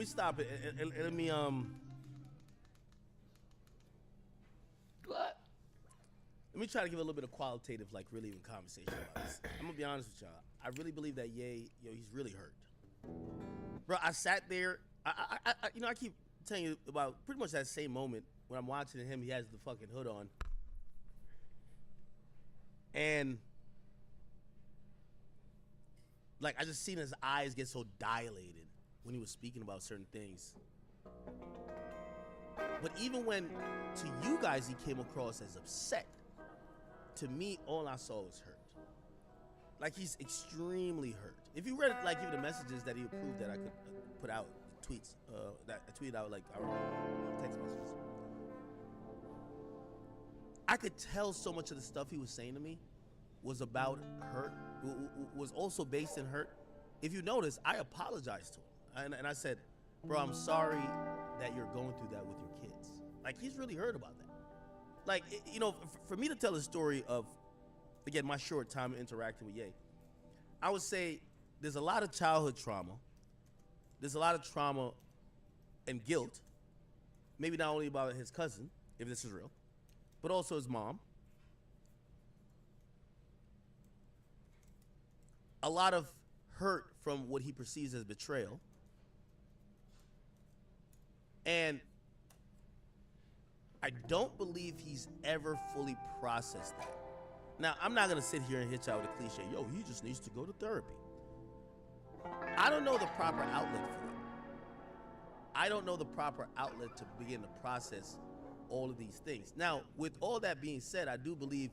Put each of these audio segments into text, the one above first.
me stop it. And let me What? Let me try to give a little bit of qualitative, like, really even conversation about this. I'm gonna be honest with y'all. I really believe that Ye, he's really hurt. Bro, I sat there. I keep telling you about pretty much that same moment when I'm watching him. He has the fucking hood on, and like I just seen his eyes get so dilated when he was speaking about certain things. But even when to you guys he came across as upset, to me all I saw was hurt. Like he's extremely hurt. If you read like even the messages that he approved that I could put out, the tweets that I tweeted out, like our text messages, I could tell so much of the stuff he was saying to me was about hurt, was also based in hurt. If you notice, I apologized to him and I said, bro, I'm sorry that you're going through that with your kids. Like he's really hurt about that. Like, you know, for me to tell a story of, again, my short time interacting with Ye, I would say there's a lot of childhood trauma. There's a lot of trauma and guilt, maybe not only about his cousin, if this is real, but also his mom. A lot of hurt from what he perceives as betrayal. And I don't believe he's ever fully processed that. Now, I'm not gonna sit here and hit y'all with a cliche, yo, he just needs to go to therapy. I don't know the proper outlet for that. I don't know the proper outlet to begin to process all of these things. Now, with all that being said, I do believe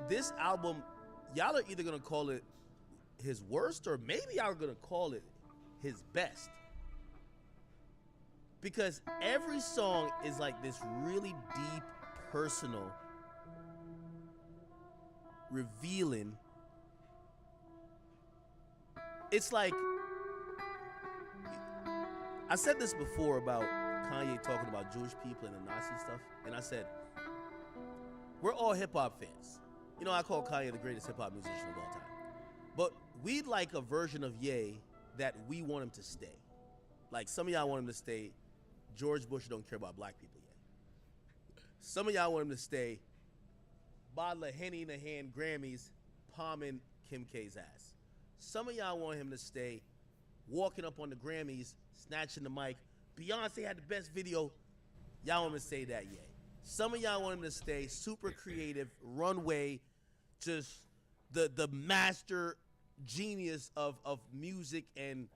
this album, y'all are either gonna call it his worst or maybe y'all are gonna call it his best. Because every song is like this really deep, personal, revealing. It's like, I said this before about Kanye talking about Jewish people and the Nazi stuff, and I said, we're all hip hop fans. You know, I call Kanye the greatest hip hop musician of all time. But we'd like a version of Ye that we want him to stay. Like some of y'all want him to stay, George Bush don't care about black people yet. Some of y'all want him to stay, bottle of Henny in the hand, Grammys, palming Kim K's ass. Some of y'all want him to stay, walking up on the Grammys, snatching the mic. Beyonce had the best video. Y'all want him to say that yet. Some of y'all want him to stay super creative, runway, just the master genius of music and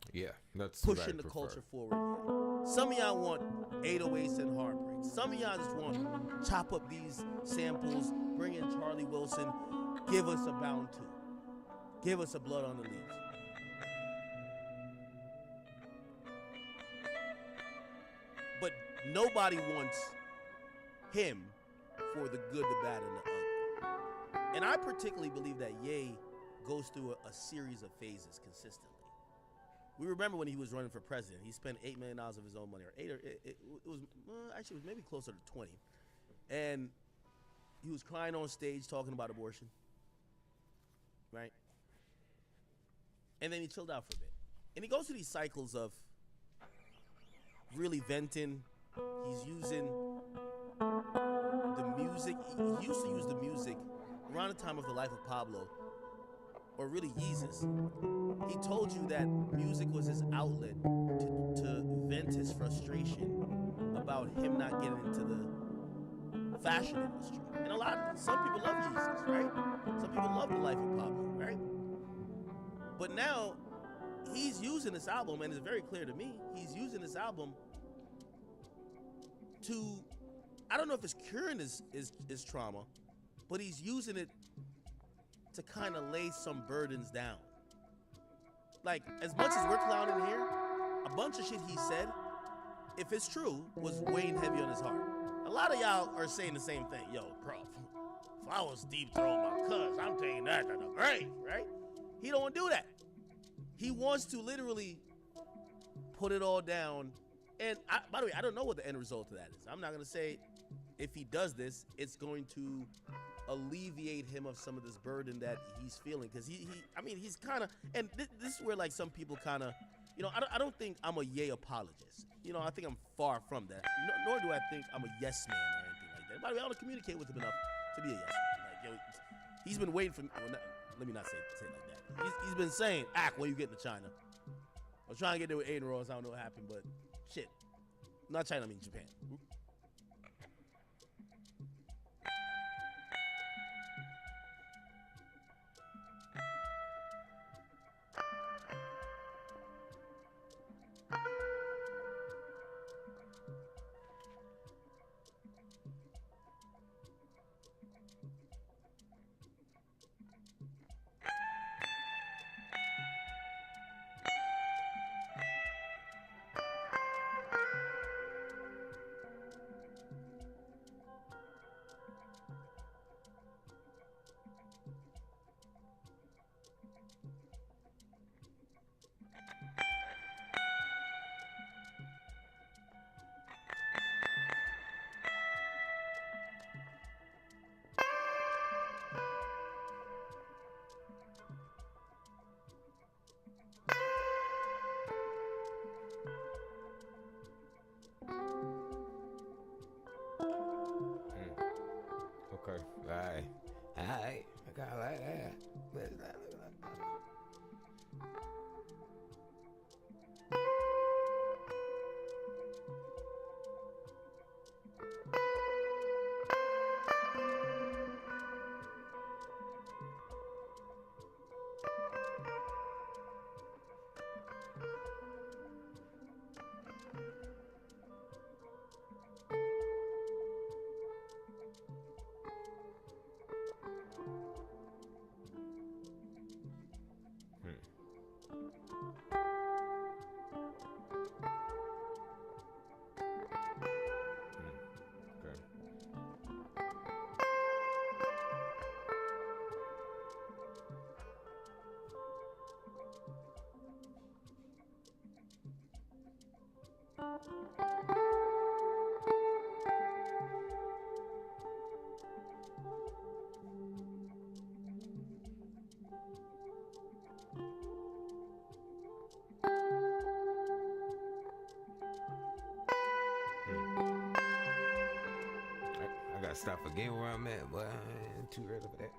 that's pushing the culture forward. Some of y'all want 808s and heartbreak. Some of y'all just want chop up these samples, bring in Charlie Wilson, give us a Bound 2. Give us a Blood on the Leaves. But nobody wants him for the good, the bad, and the ugly. And I particularly believe that Ye goes through a series of phases consistently. We remember when he was running for president, he spent $8 million of his own money, or it was actually it was maybe closer to 20. And he was crying on stage talking about abortion, right? And then he chilled out for a bit. And he goes through these cycles of really venting. He's using the music. He used to use the music around the time of The Life of Pablo, or really Yeezus. He told you that music was his outlet to vent his frustration about him not getting into the fashion industry. And some people love Yeezus, right? Some people love The Life of Pablo, right? But now he's using this album, and it's very clear to me, he's using this album to, I don't know if it's curing his trauma, but he's using it to kind of lay some burdens down. Like, as much as we're clowning here, a bunch of shit he said, if it's true, was weighing heavy on his heart. A lot of y'all are saying the same thing. Yo, bro, if I was deep throwing my cuz, I'm taking that to the grave, right? He don't want to do that. He wants to literally put it all down And by the way, I don't know what the end result of that is. I'm not gonna say if he does this, it's going to alleviate him of some of this burden that he's feeling. Because I mean, he's kind of, and this is where like some people kind of, you know, I don't think I'm a Ye apologist. You know, I think I'm far from that. Nor do I think I'm a yes man or anything like that. By the way, I don't communicate with him enough to be a yes man. Like, yo, he's been waiting for me. Well, let me not say it like that. He's been saying, "Ack, when you getting to China?" I was trying to get there with Aiden Ross. I don't know what happened, but shit. Not China, I mean Japan. Okay. Alright. Alright. I got like that. But it's not looking like that. I gotta stop forgetting where I'm at, but I ain't too ready for that.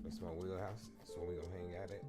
That's my wheelhouse. That's where we gonna hang out at.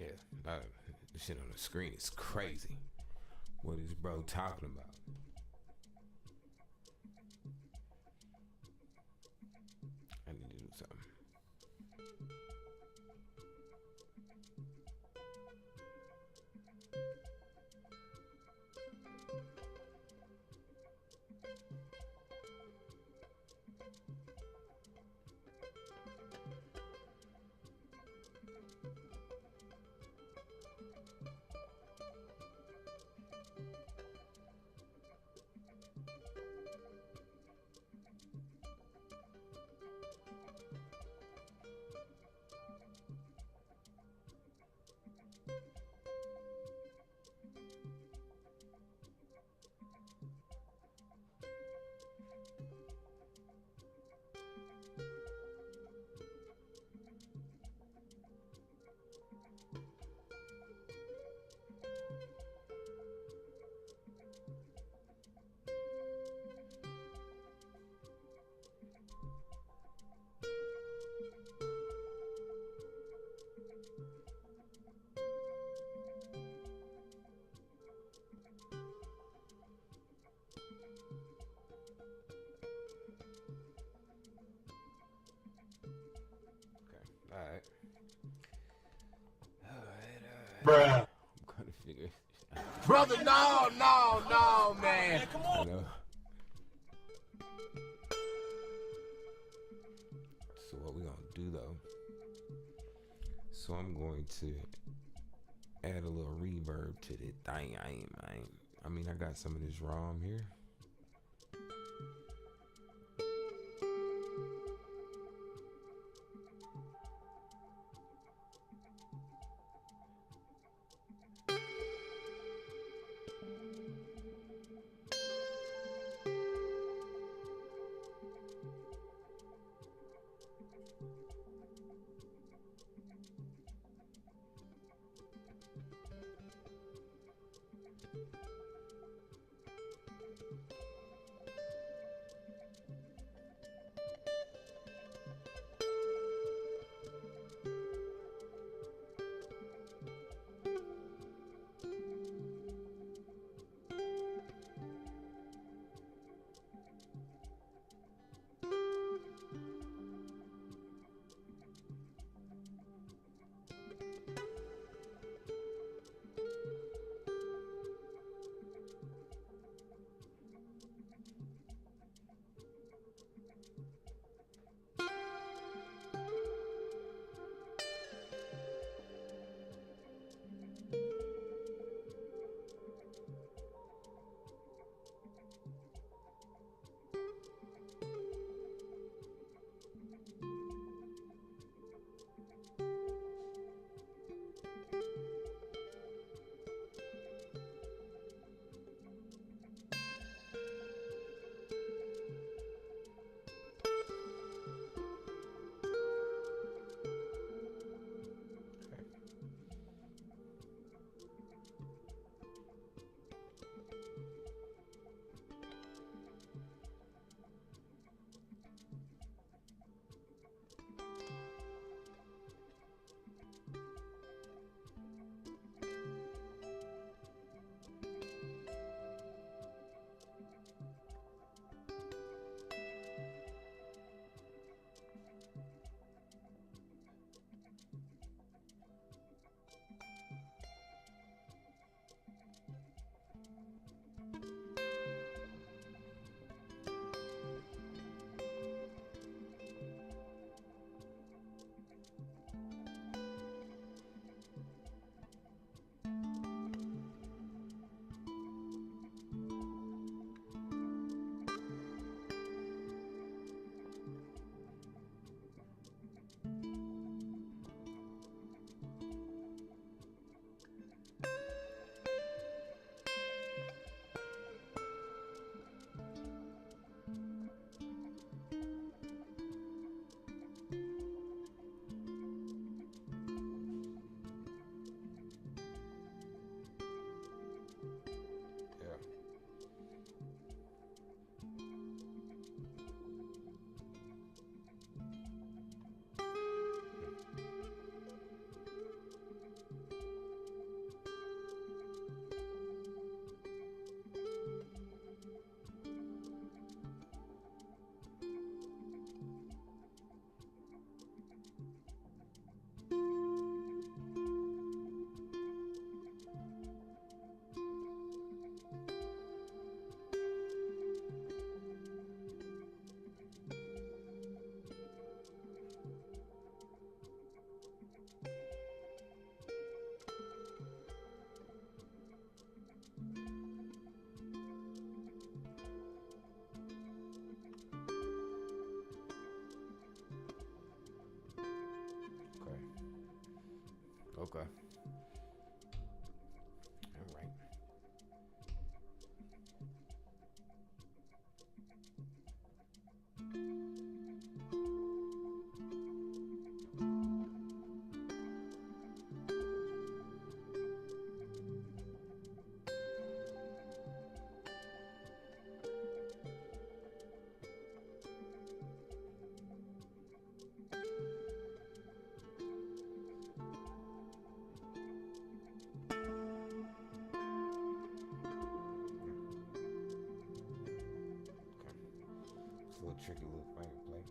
Yeah, the shit on the screen is crazy. What is bro talking about? I need to do something. All right. Bruh. I'm gonna figure it out. Brother, no, man. Come I on. know. So what we gonna do though? So I'm going to add a little reverb to the thing. I mean, I got some of this ROM here. Okay. All right. It's a little tricky little finger play.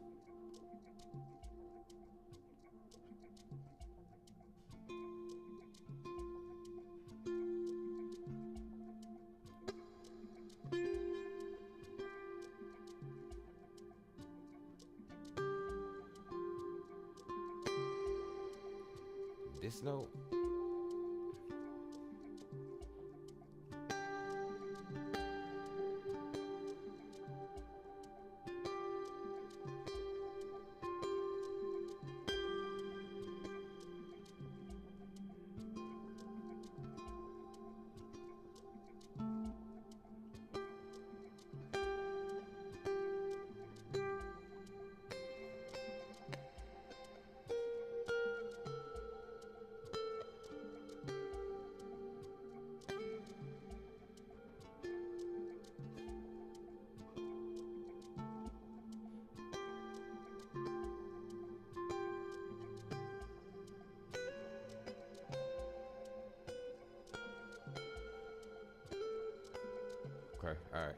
This note. Okay, all right.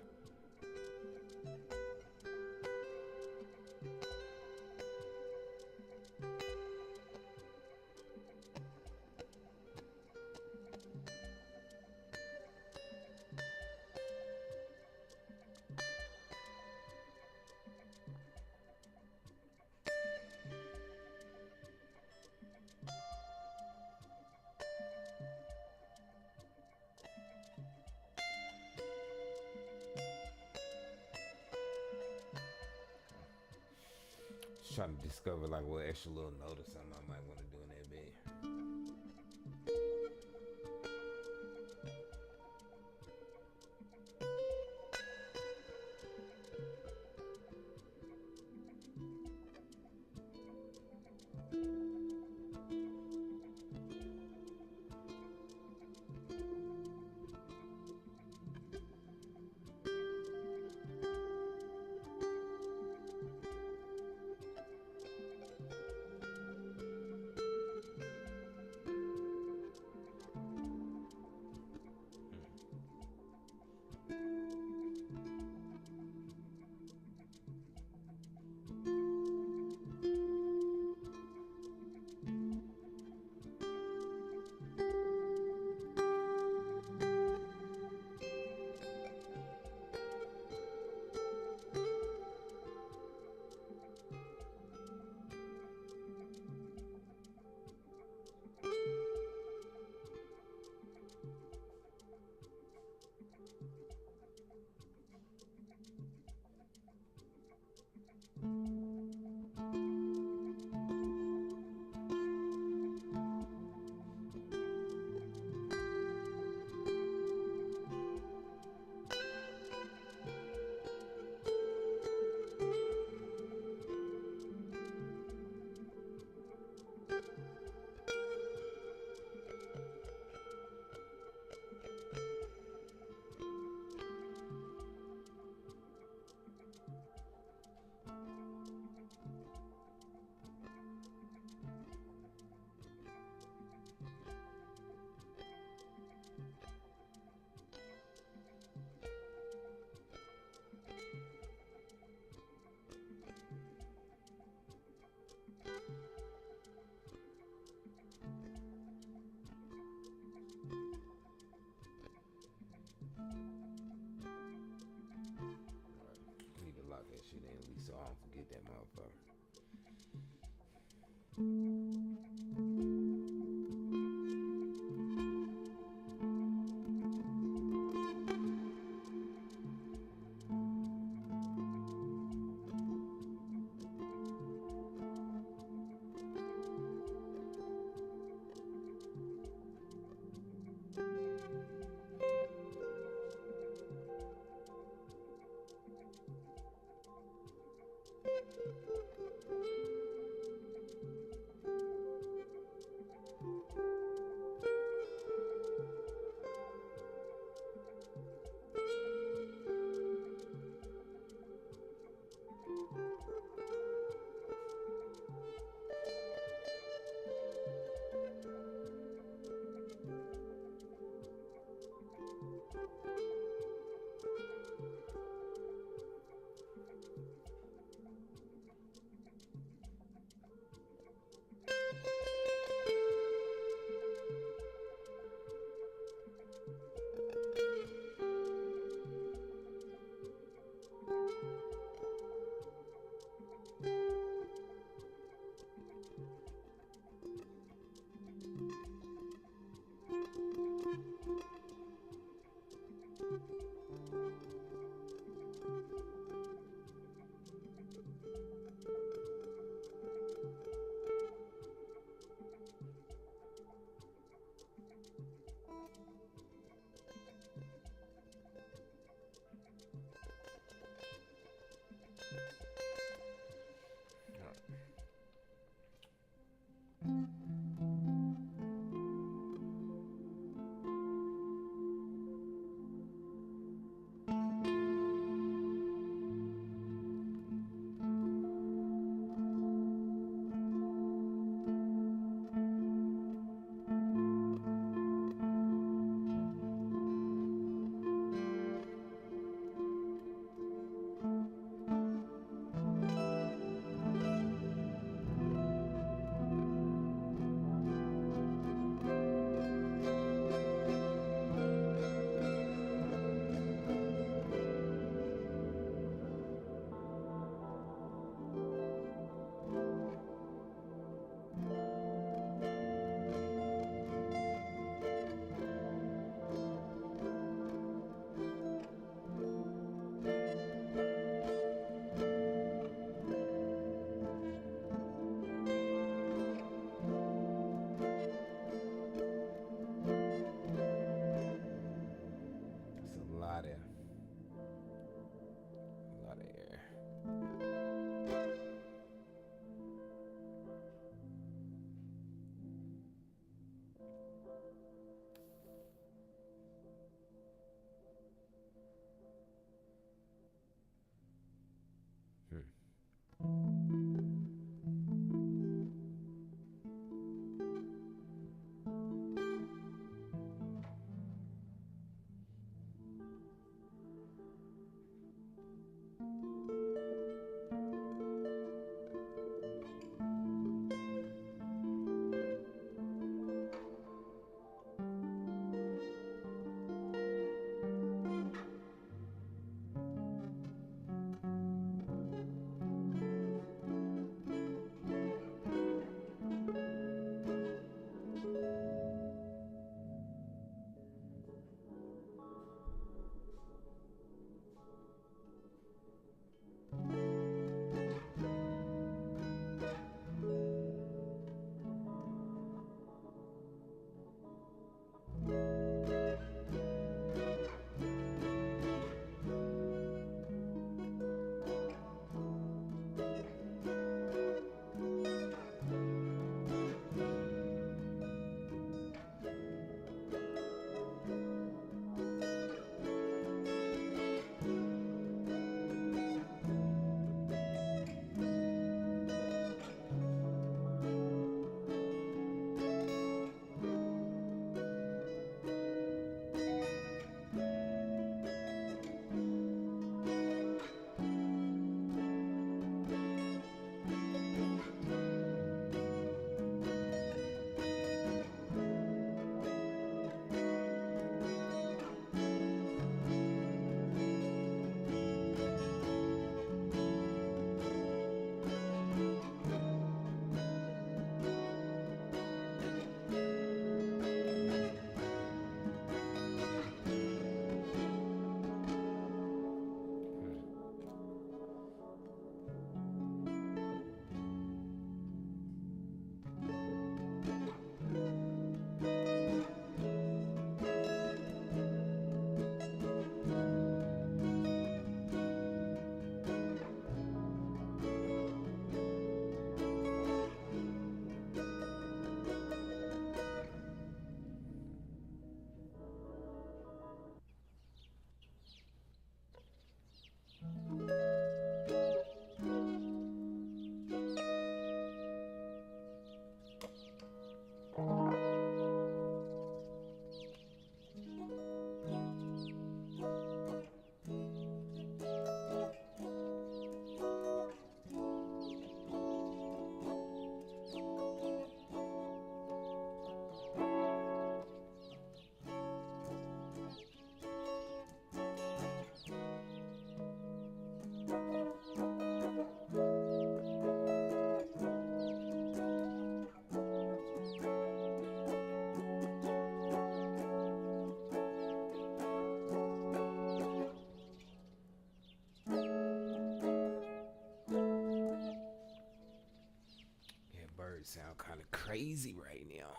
Just trying to discover like what extra little note or something I might want to do in that bed. That shit in, at least so I don't forget that motherfucker. sound kind of crazy right now.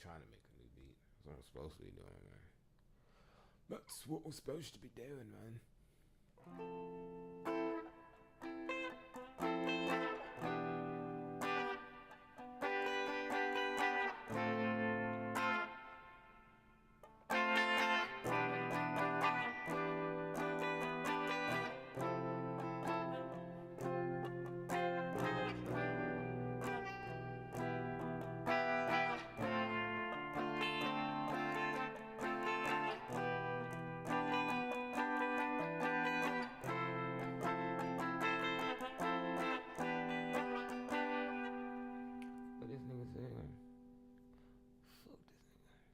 Trying to make a new beat. That's what I'm supposed to be doing, man. That's what we're supposed to be doing, man. What this nigga saying? Fuck this nigga.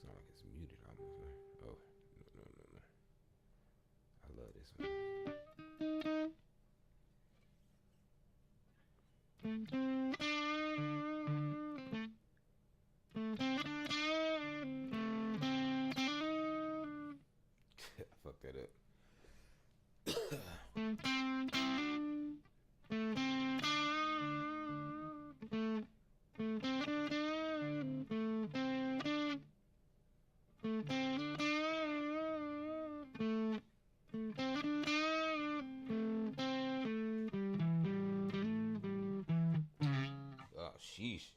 Sound like it's muted almost. Man. Oh, no. I love this one. I fucked that up. Oh, sheesh.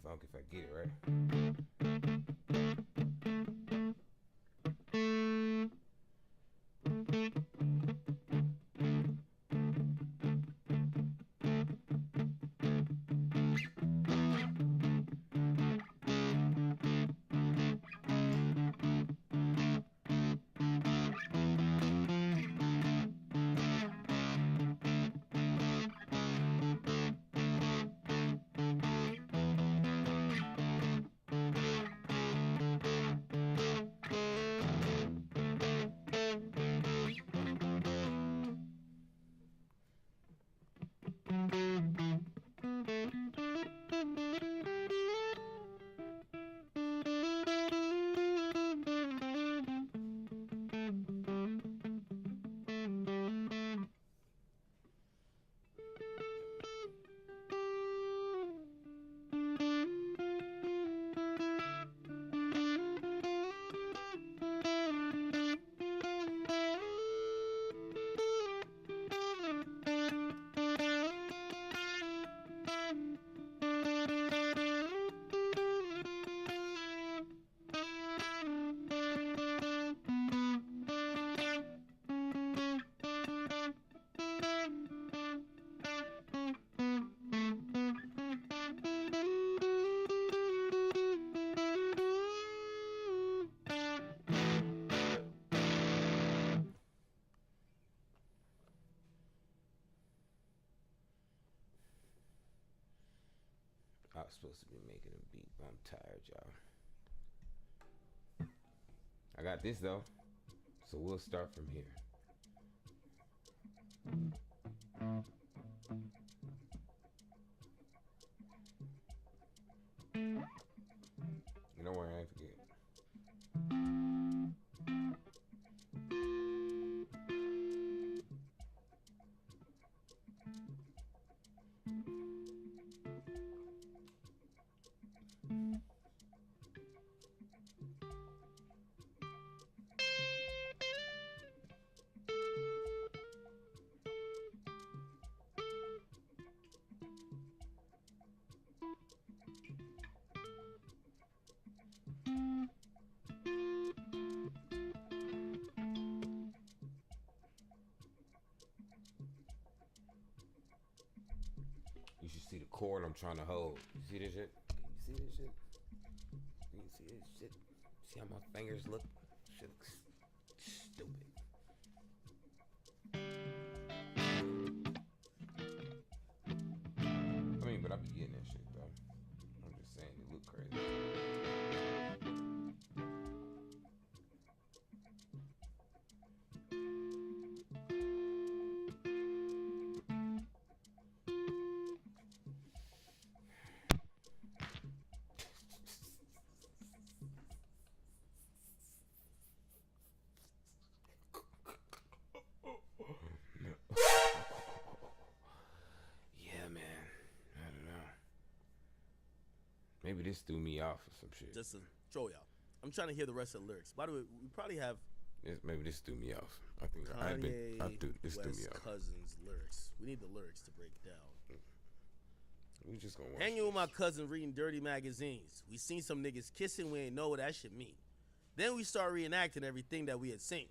funk if I get it right. I was supposed to be making a beat, but I'm tired, y'all. I got this though, so we'll start from here. You know where I ain't forget. You should see the chord I'm trying to hold. You see this shit? You see this shit? You see this shit? See how my fingers look? Shit looks stupid. I mean, but I be getting that shit though. I'm just saying it look crazy. Yeah, man. I don't know. Maybe this threw me off or some shit. Just to throw y'all. I'm trying to hear the rest of the lyrics. By the way, we probably have Maybe this threw me off. I think Kanye this threw me West off. Cousins lyrics. We need the lyrics to break down. We just gonna watch Hanging with this. my cousin reading dirty magazines. We seen some niggas kissing, we ain't know what that shit mean. Then we start reenacting everything that we had seen.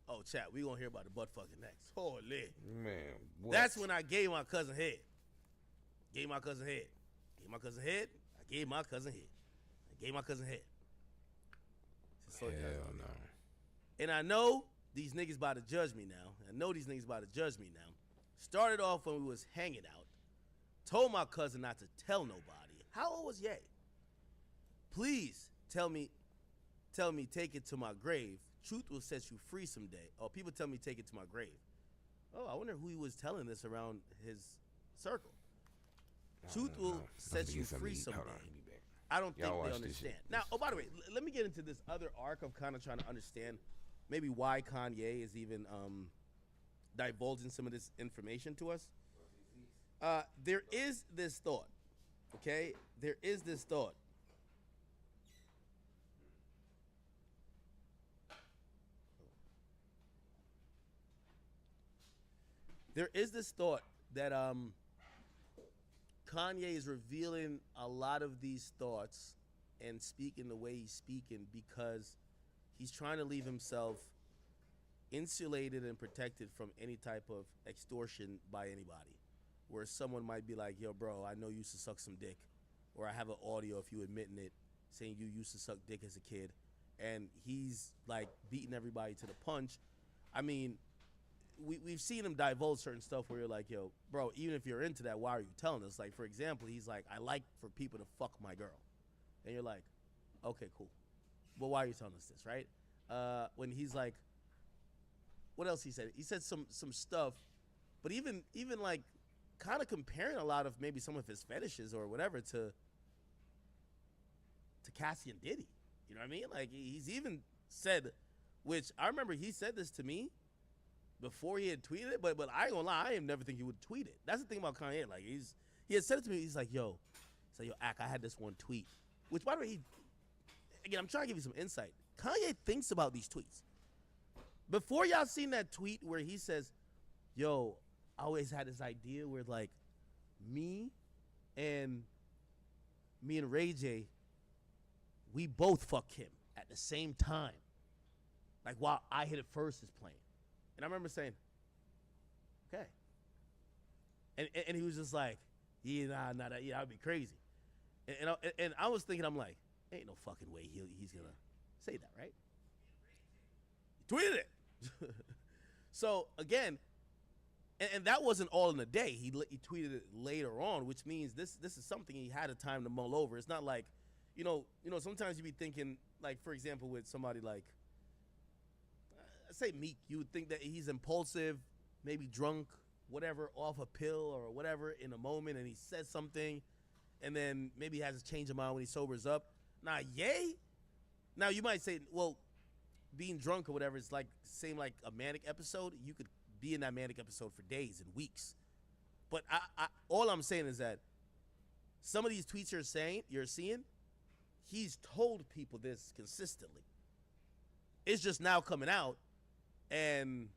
Oh, chat, we gonna hear about the butt fucking next. Holy. Man, what? That's when I gave my cousin head. Gave my cousin head. Gave my cousin head. I gave my cousin head. I gave my cousin head. So, Hell no. and I know these niggas about to judge me now. Started off when we was hanging out. Told my cousin not to tell nobody. How old was Ye? Please tell me, take it to my grave. Truth will set you free someday. Oh, people tell me take it to my grave. Oh, I wonder who he was telling this around his circle. Truth will set you free someday. I don't think they understand. Now, oh, by the way, let me get into this other arc of kind of trying to understand maybe why Kanye is even divulging some of this information to us. There is this thought, okay? There is this thought. There is this thought that Kanye is revealing a lot of these thoughts and speaking the way he's speaking because he's trying to leave himself insulated and protected from any type of extortion by anybody. Where someone might be like, yo, bro, I know you used to suck some dick. Or I have an audio of you admitting it, saying you used to suck dick as a kid. And he's like beating everybody to the punch. I mean, we've seen him divulge certain stuff where you're like, yo, bro, even if you're into that, why are you telling us? Like, for example, he's like, I like for people to fuck my girl. And you're like, okay, cool. But why are you telling us this, right? When he's like, what else he said? He said some stuff, but even like kind of comparing a lot of maybe some of his fetishes or whatever to Cassie and Diddy. You know what I mean? Like he's even said, which I remember he said this to me before he had tweeted it, but I ain't gonna lie, I never think he would tweet it. That's the thing about Kanye. Like he had said it to me. He's like, yo, Ak, I had this one tweet. Which by the way, again, I'm trying to give you some insight. Kanye thinks about these tweets. Before y'all seen that tweet where he says, yo, I always had this idea where like me and Ray J, we both fuck him at the same time. Like while I Hit It First is playing. And I remember saying, okay. And he was just like, yeah, nah, that'd be crazy. And I was thinking, I'm like, ain't no fucking way he's gonna say that, right? He tweeted it. So again, and that wasn't all in a day. He tweeted it later on, which means this is something he had a time to mull over. It's not like, you know, sometimes you be thinking, like, for example, with somebody like, say Meek, you would think that he's impulsive, maybe drunk, whatever, off a pill or whatever in a moment, and he says something, and then maybe he has a change of mind when he sobers up. Nah, Ye? Now, you might say, well, being drunk or whatever is like, same like a manic episode. You could be in that manic episode for days and weeks. But all I'm saying is that some of these tweets you're seeing, he's told people this consistently. It's just now coming out, and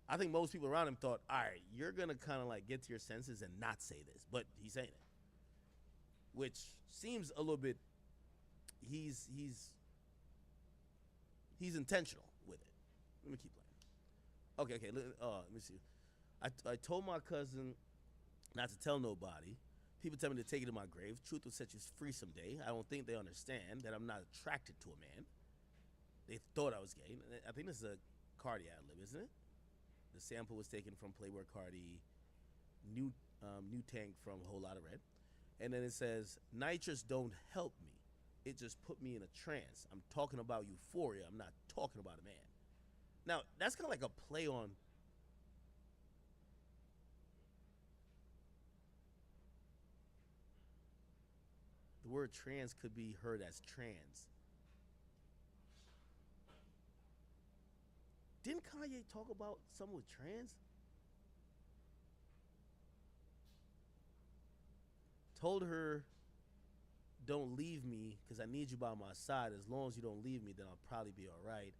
I think most people around him thought, all right, you're going to kind of like get to your senses and not say this. But he's saying it, which seems a little bit, he's intentional with it. Let me keep playing. Okay. Let me see. I told my cousin not to tell nobody. People tell me to take it to my grave. Truth will set you free someday. I don't think they understand that I'm not attracted to a man. They thought I was gay. I think this is a Cardi ad-lib, isn't it? The sample was taken from Playboy Cardi, New Tank from Whole Lotta Red. And then it says, nitrous don't help me. It just put me in a trance. I'm talking about euphoria. I'm not talking about a man. Now, that's kind of like a play on the word trans could be heard as trans. Didn't Kanye talk about someone with trans? Told her, don't leave me because I need you by my side. As long as you don't leave me, then I'll probably be all right.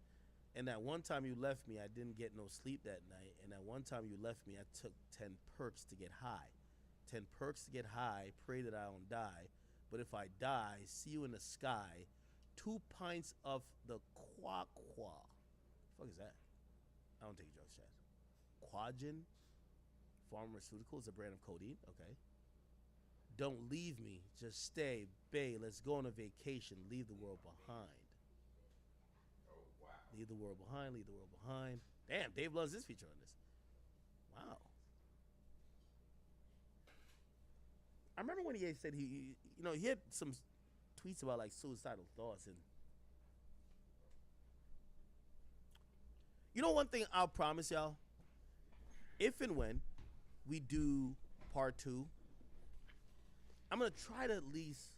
And that one time you left me, I didn't get no sleep that night. And that one time you left me, I took 10 perks to get high. 10 perks to get high, pray that I don't die. But if I die, see you in the sky. 2 pints of the Qua. The fuck is that? I don't take drugs, Chad. Quagen Pharmaceutical is a brand of codeine. Okay. Don't leave me. Just stay. Bae, let's go on a vacation. Leave the world behind. Oh, wow. Leave the world behind. Leave the world behind. Damn, Dave loves this feature on this. Wow. I remember when he said he had some tweets about like suicidal thoughts, and you know one thing I'll promise y'all, if and when we do part 2, I'm gonna try to at least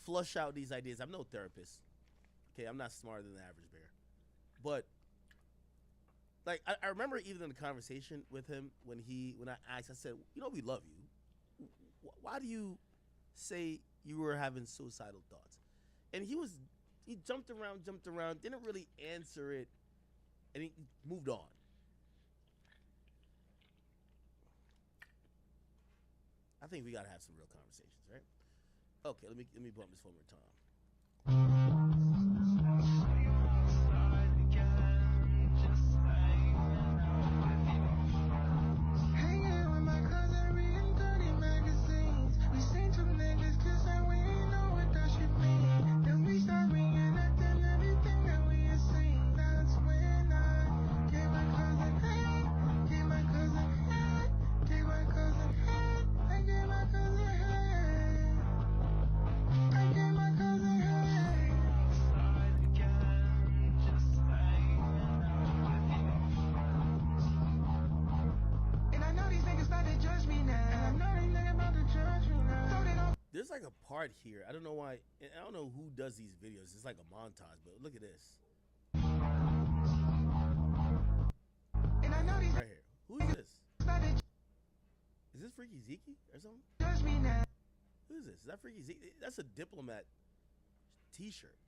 flush out these ideas. I'm no therapist. Okay, I'm not smarter than the average bear. But like I remember even in the conversation with him when I asked, I said, we love you. Why do you say you were having suicidal thoughts? And he jumped around, didn't really answer it, and he moved on. I think we gotta have some real conversations, right? Okay, let me bump this one more time. There's like a part here. I don't know why. I don't know who does these videos. It's like a montage, but look at this. Right here. Who is this? Is this Freaky Zeke or something? Who is this? Is that Freaky Zeke? That's a Diplomat t-shirt.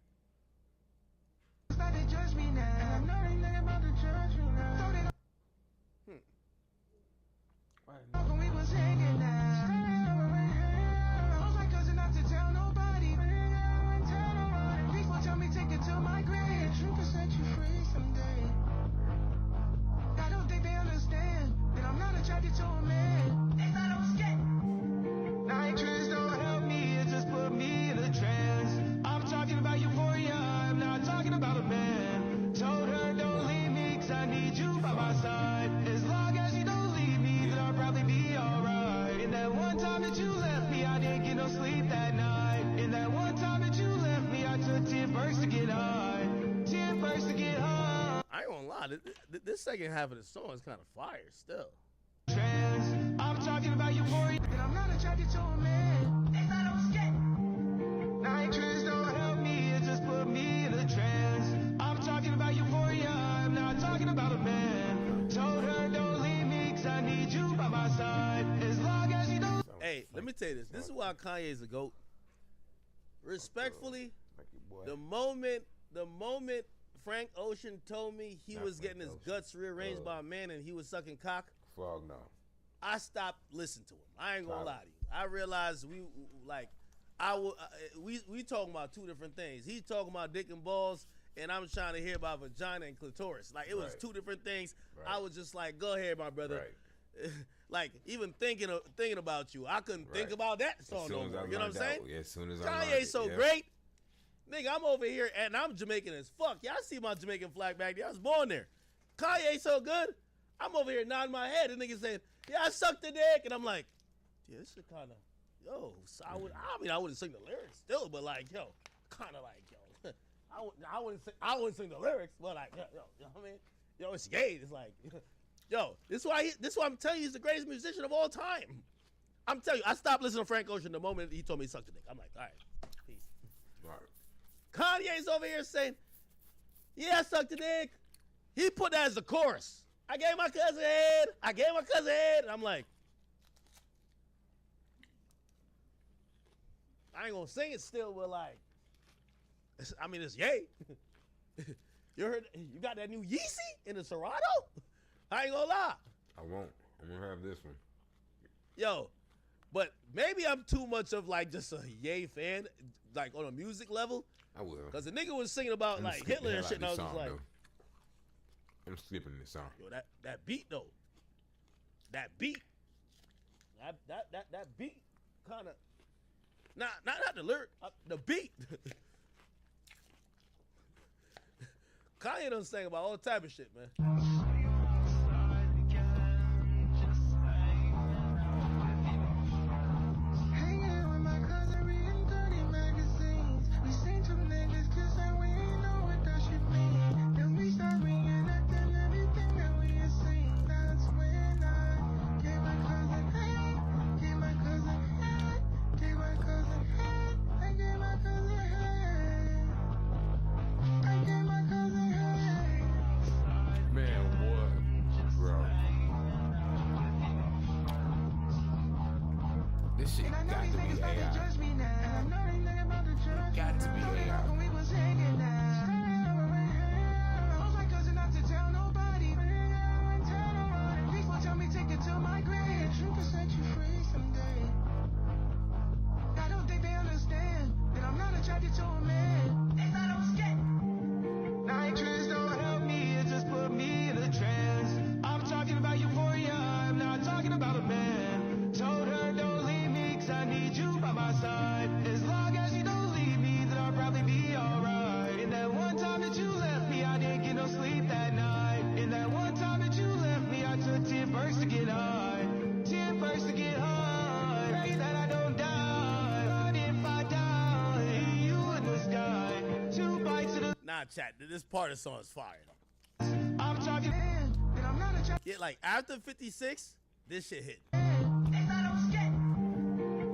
This second half of the song is kind of fire still. I'm talking about euphoria, and I'm not attracted to a man. If I don't skate, nitrous don't help me, it just put me in a trance. I'm talking about euphoria, I'm not talking about a man. Told her don't leave me, cause I need you by my side. As long as you don't. Hey, let me tell you this. This is why Kanye's a GOAT. Respectfully, the moment Frank Ocean told me he was getting his guts rearranged by a man and he was sucking cock, Frog, no. I stopped listening to him. I ain't gonna lie to you. I realized we talking about two different things. He's talking about dick and balls, and I'm trying to hear about vagina and clitoris. Like, it was two different things. Right. I was just like, go ahead, my brother. Right. Like, even thinking about you, I couldn't think about that song no more. You know what I'm saying? Yeah, as soon as Kanye's so great. Nigga, I'm over here, and I'm Jamaican as fuck. Y'all see my Jamaican flag back there. I was born there. Kanye so good. I'm over here nodding my head. And nigga saying, yeah, I sucked the dick. And I'm like, yeah, this shit kind of, yo. So I wouldn't sing the lyrics still, but like, yo, kind of like, yo. I wouldn't sing the lyrics, but like, yo, you know what I mean? Yo, it's gay. It's like, yo, this is why I'm telling you he's the greatest musician of all time. I'm telling you, I stopped listening to Frank Ocean the moment he told me he sucked the dick. I'm like, all right, peace. Right. Kanye's over here saying, yeah, I sucked the dick. He put that as the chorus. I gave my cousin head. And I'm like, I ain't gonna sing it still, but like, it's yay. You got that new Yeezy in the Serato? I ain't gonna lie. I won't. I'm gonna have this one. Yo, but maybe I'm too much of like just a Ye fan, like on a music level. I will. Because the nigga was singing about like Hitler and shit, and I was just like, I'm skipping this song. Yo, that beat though. That beat kind of not the lyric, the beat. Kanye done sang about all type of shit, man. chat. This part of the song is fire though. I'm talking, and I'm not a child. Yeah, like after 56, this shit hit.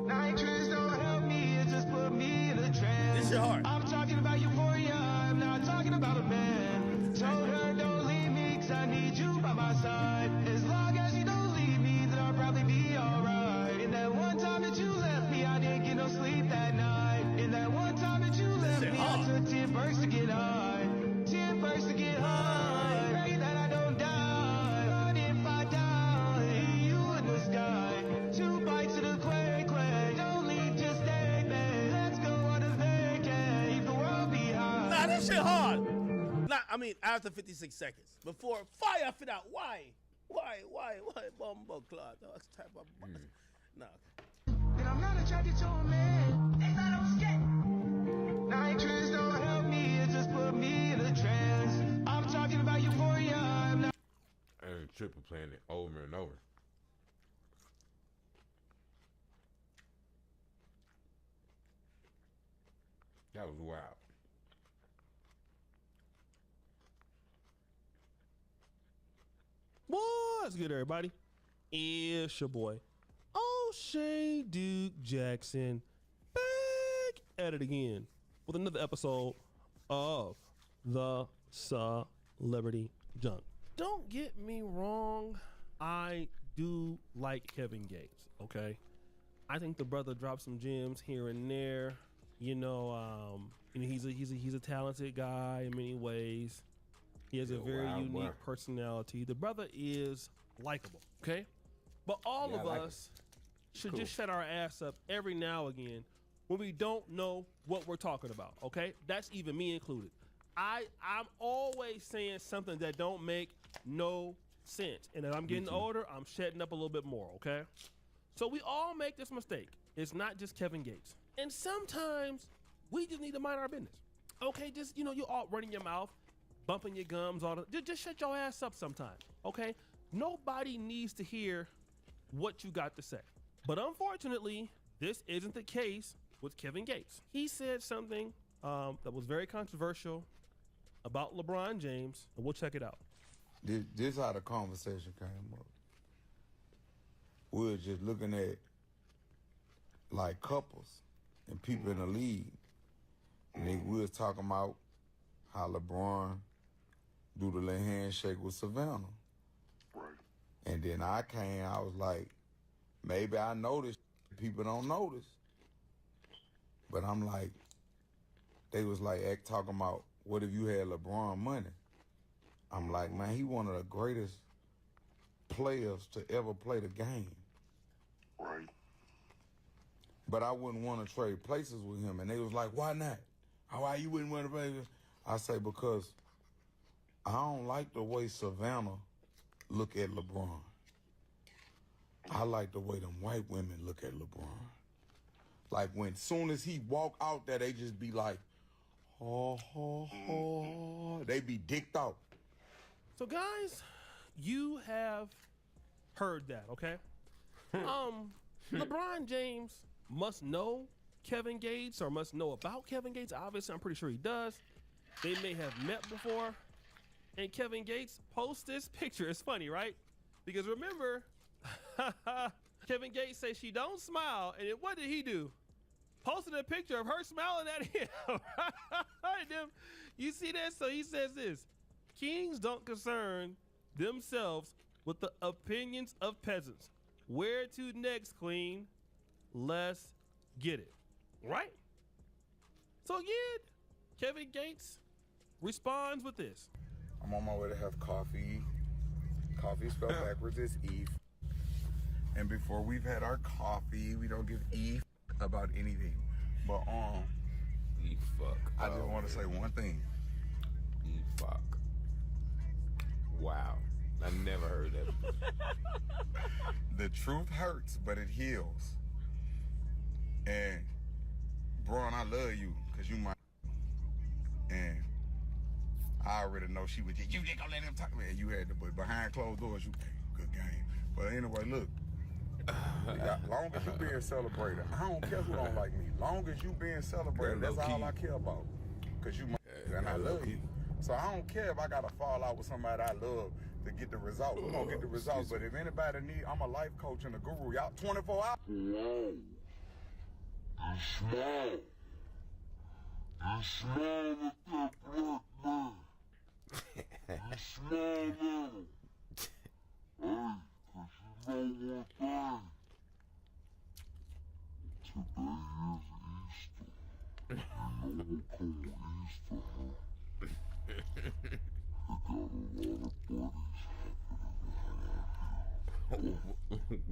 Nitrous don't help me, it just put me in a trance. This shit hard. I'm talking about euphoria, I'm not talking about a man. Told her don't leave me, cause I need you by my side. As long as you don't leave me, then I'll probably be alright. And that one time that you left me, I didn't get no sleep that night. And that one time that you left me, I took 10 perks to get high. 10 perks to get high. Pray that I don't die. But if I die, you in the sky. 2 bites of the quake. Don't leave, just stay, man. Let's go on a vacay. Leave the world behind. Nah, this shit hard. Nah, I mean, after 56 seconds. Before fire fit out. Why? Bumbo clock. That's type of Nah. And I'm not attracted to a man. If I don't skip. Nitrous don't help me, it just put me in a trance. I'm talking about euphoria, I'm not. And Triple playing it over and over. That was wild. What's good, everybody? It's your boy, O'Shea Duke Jackson, back at it again with another episode of the Celebrity Junk. Don't get me wrong, I do like Kevin Gates, okay? I think the brother dropped some gems here and there. He's a talented guy in many ways. He has a very unique personality. The brother is likable, okay? But all of us should just shut our ass up every now and again when we don't know what we're talking about, okay? That's even me included. I'm always saying something that don't make no sense. And as I'm getting older, I'm shutting up a little bit more, okay? So we all make this mistake. It's not just Kevin Gates. And sometimes we just need to mind our business. Okay, just, you all running your mouth, bumping your gums, just shut your ass up sometime, okay? Nobody needs to hear what you got to say. But unfortunately, this isn't the case with Kevin Gates. He said something that was very controversial about LeBron James, and we'll check it out. This how the conversation came up. We were just looking at like couples and people in the league. And then we was talking about how LeBron do the little handshake with Savannah. Right. And then I was like, maybe I noticed, people don't notice. But I'm like, they was like talking about, what if you had LeBron money? I'm like, man, he one of the greatest players to ever play the game. Right. But I wouldn't want to trade places with him. And they was like, why not? Why you wouldn't want to play with him? I say, because I don't like the way Savannah look at LeBron. I like the way them white women look at LeBron. Like when soon as he walk out there, they just be like, they be dicked out. So guys, you have heard that, okay? LeBron James must know Kevin Gates or must know about Kevin Gates. Obviously, I'm pretty sure he does. They may have met before. And Kevin Gates posts this picture. It's funny, right? Because remember, Kevin Gates says she don't smile. And what did he do? Posted a picture of her smiling at him. You see that? So he says this: kings don't concern themselves with the opinions of peasants. Where to next, queen? Let's get it. Right? So again, Kevin Gates responds with this. I'm on my way to have coffee. Coffee spelled backwards is Eve. And before we've had our coffee, we don't give Eve about anything. But E fuck. I just want to say one thing. E fuck. Wow. I never heard that before. The truth hurts, but it heals. And Braun, I love you, cause you my. And I already know she was just, you just gonna let him talk. Man, you had to, but behind closed doors, you good game. But anyway, look. Long as you being celebrated, I don't care who don't like me. Long as you being celebrated, that's all I care about. Cause you my. you and I love you. So I don't care if I gotta fall out with somebody I love to get the results. We're gonna get the results. But if anybody need, I'm a life coach and a guru. Y'all 24 hours.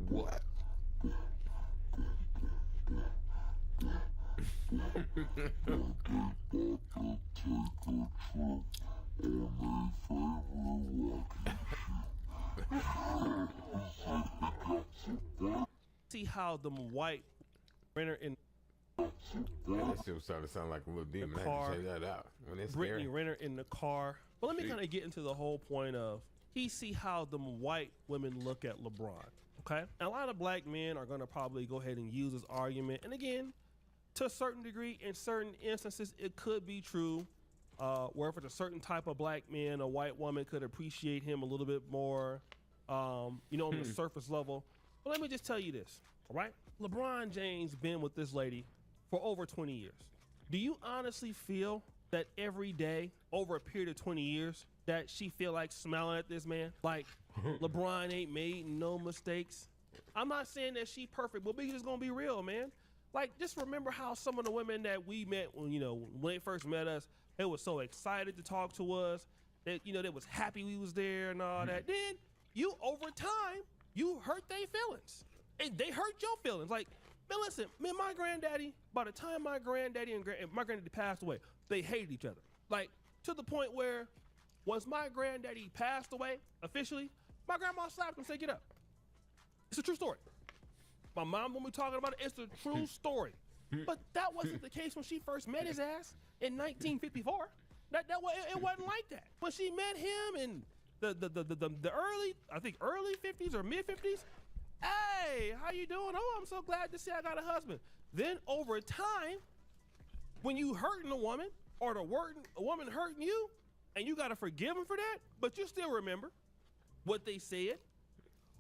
What? See how them white Renner in That shit started to sound like a little demon. I car. had to check that out. When it's Brittany scary. Renner in the car. But let me kind of get into the whole point of he see how them white women look at LeBron. Okay, and a lot of black men are gonna probably go ahead and use this argument. And again, to a certain degree, in certain instances, it could be true. Where if it's a certain type of black man, a white woman could appreciate him a little bit more, on the surface level. But let me just tell you this, all right? LeBron James been with this lady for over 20 years. Do you honestly feel that every day over a period of 20 years that she feel like smiling at this man? Like LeBron ain't made no mistakes. I'm not saying that she perfect, but we just gonna be real, man. Like, just remember how some of the women that we met when they first met us, they were so excited to talk to us, that they was happy we was there and all that. Then you, over time, you hurt their feelings. And they hurt your feelings. Like, man, listen, man, my granddaddy, by the time my granddaddy and my granddaddy passed away, they hated each other. Like, to the point where once my granddaddy passed away, officially, my grandma slapped him and said, get up. It's a true story. My mom, when we talking about it, it's a true story. But that wasn't the case when she first met his ass in 1954. It wasn't like that. When she met him in the early 50s or mid 50s, hey, how you doing? Oh, I'm so glad to see I got a husband. Then over time, when you hurting a woman or a woman hurting you, and you gotta forgive them for that, but you still remember what they said,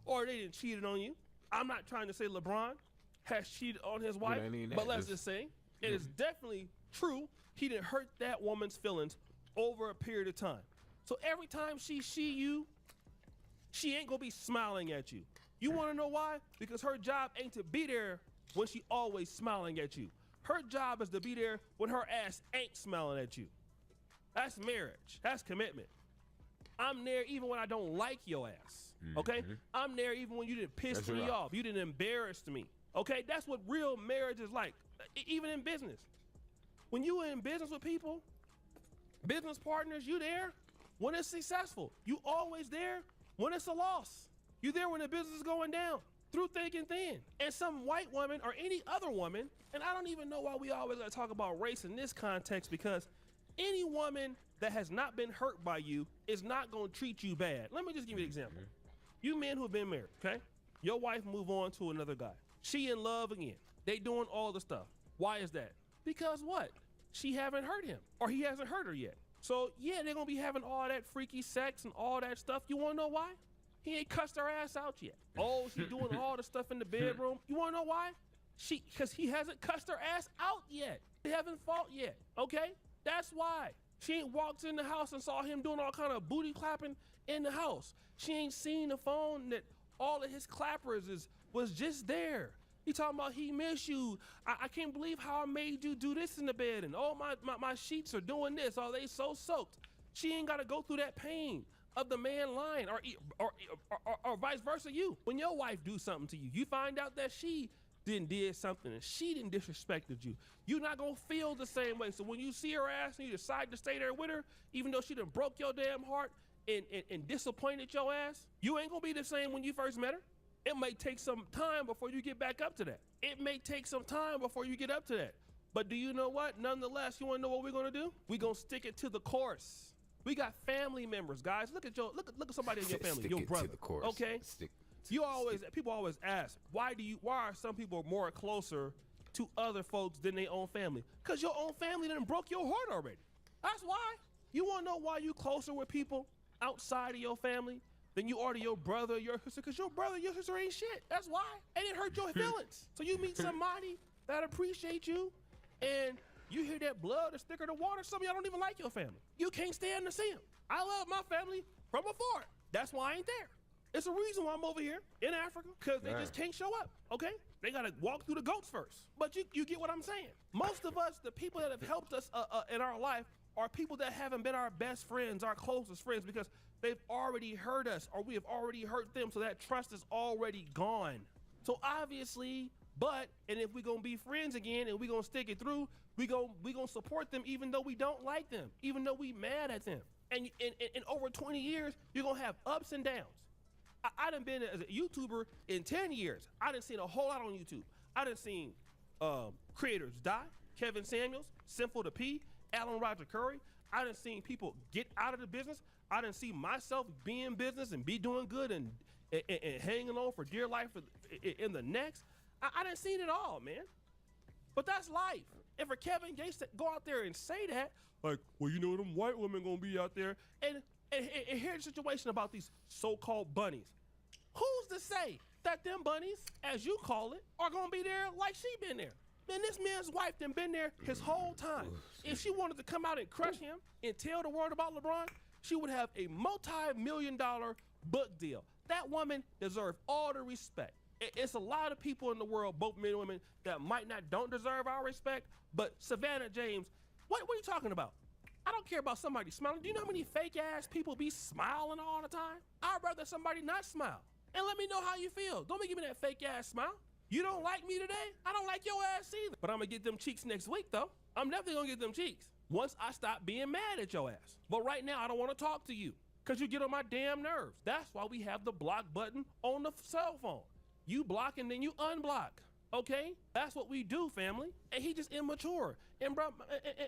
or they didn't cheated on you. I'm not trying to say LeBron has cheated on his wife, but let's just say it is definitely true. He didn't hurt that woman's feelings over a period of time. So every time she see you, she ain't gonna be smiling at you. You wanna know why? Because her job ain't to be there when she always smiling at you. Her job is to be there when her ass ain't smiling at you. That's marriage. That's commitment. I'm there even when I don't like your ass. Okay? I'm there even when you didn't piss me off. You didn't embarrass me. Okay? That's what real marriage is like. Even in business. When you in business with people, business partners, you there when it's successful. You always there when it's a loss. You there when the business is going down, through thick and thin. And some white woman or any other woman, and I don't even know why we always gotta talk about race in this context, because any woman that has not been hurt by you is not gonna treat you bad. Let me just give you an example. You men who have been married, okay? Your wife move on to another guy. She in love again. They doing all the stuff. Why is that? Because what? She haven't hurt him, or he hasn't hurt her yet. So yeah, they're gonna be having all that freaky sex and all that stuff. You wanna know why? He ain't cussed her ass out yet. Oh, she doing all the stuff in the bedroom. You wanna know why? Because he hasn't cussed her ass out yet. They haven't fought yet, okay? That's why. She ain't walked in the house and saw him doing all kind of booty clapping in the house. She ain't seen the phone that all of his clappers was just there. He talking about he miss you. I can't believe how I made you do this in the bed, and oh my sheets are doing this. Oh, they so soaked. She ain't gotta go through that pain of the man lying, or vice versa. You, when your wife do something to you, you find out that she did something and she didn't disrespected you, you're not gonna feel the same way. So when you see her ass and you decide to stay there with her, even though she done broke your damn heart and disappointed your ass, you ain't gonna be the same when you first met her. It may take some time before you get back up to that. It may take some time before you get up to that. But do you know what? Nonetheless, you wanna know what we're gonna do? We're gonna stick it to the course. We got family members, guys. Look at somebody in your family, your brother. To the course. Okay. People always ask, why are some people more closer to other folks than their own family? Because your own family done broke your heart already. That's why. You want to know why you closer with people outside of your family than you are to your brother or your sister? Because your brother or your sister ain't shit. That's why. And it hurt your feelings. So you meet somebody that appreciate you, and you hear that blood is thicker than water. Some of y'all don't even like your family. You can't stand to see them. I love my family from afar. That's why I ain't there. It's a reason why I'm over here in Africa, because they just can't show up, okay? They gotta walk through the goats first. But you get what I'm saying. Most of us, the people that have helped us in our life, are people that haven't been our best friends, our closest friends, because they've already hurt us or we have already hurt them, so that trust is already gone. So obviously, and if we're gonna be friends again and we're gonna stick it through, we gonna support them even though we don't like them, even though we mad at them. And in over 20 years, you're gonna have ups and downs. I done been as a YouTuber in 10 years. I done seen a whole lot on YouTube. I done seen creators die, Kevin Samuels, Sinful to P, Alan Roger Curry. I done seen people get out of the business. I done see myself be in business and be doing good and hanging on for dear life in the next. I done seen it all, man. But that's life. And for Kevin Gates to go out there and say that, like, well, you know, them white women gonna be out there, and here's the situation about these so-called bunnies. Who's to say that them bunnies, as you call it, are gonna be there like she been there? Man, this man's wife done been there his whole time. If she wanted to come out and crush him and tell the world about LeBron, she would have a multi-million-dollar book deal. That woman deserves all the respect. It's a lot of people in the world, both men and women, that don't deserve our respect. But Savannah James, what are you talking about? I don't care about somebody smiling. Do you know how many fake ass people be smiling all the time? I'd rather somebody not smile. And let me know how you feel. Don't be giving me that fake ass smile. You don't like me today? I don't like your ass either. But I'm gonna get them cheeks next week though. I'm definitely gonna get them cheeks once I stop being mad at your ass. But right now I don't wanna talk to you because you get on my damn nerves. That's why we have the block button on the cell phone. You block and then you unblock. Okay, that's what we do, family. And he just immature. And bro,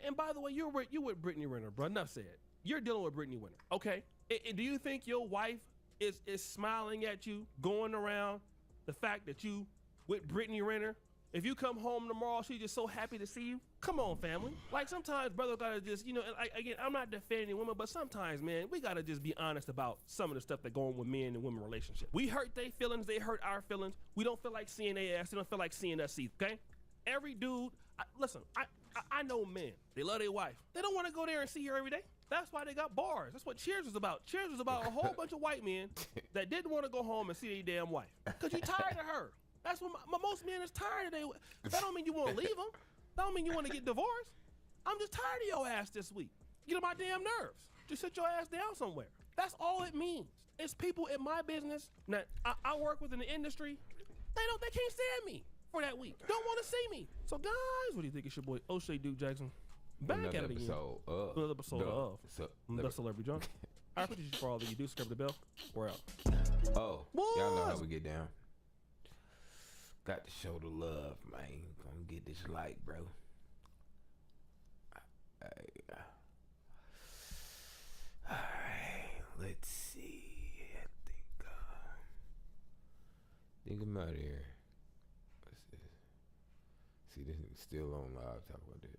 and by the way, you with Brittany Renner, bro. Enough said. You're dealing with Brittany Renner. Okay. And do you think your wife is smiling at you, going around the fact that you with Brittany Renner? If you come home tomorrow, she's just so happy to see you. Come on, family. Like sometimes brother gotta just, you know, again, I'm not defending women, but sometimes, man, we gotta just be honest about some of the stuff that go on with men and women relationships. We hurt their feelings, they hurt our feelings. We don't feel like seeing their ass, they don't feel like seeing us either, okay? Every dude, listen, I know men, they love their wife. They don't wanna go there and see her every day. That's why they got bars. That's what Cheers was about. Cheers was about a whole bunch of white men that didn't wanna go home and see their damn wife. Cause you tired of her. That's what most men is tired of. That don't mean you want to leave them. That don't mean you want to get divorced. I'm just tired of your ass this week. Get on my damn nerves. Just sit your ass down somewhere. That's all it means. It's people in my business that I work with in the industry. They can't stand me for that week. Don't want to see me. So guys, what do you think? It's your boy O'Shea Duke Jackson. Back at it again. Another episode of The Celebrity Junk. I appreciate you for all that you do. Subscribe to the bell. We're out. Oh, y'all know how we get down. Got to show the love, man. Gonna get this light, bro. Alright, let's see. I think I'm out of here. What's this? See, this is still on live. Talk about that.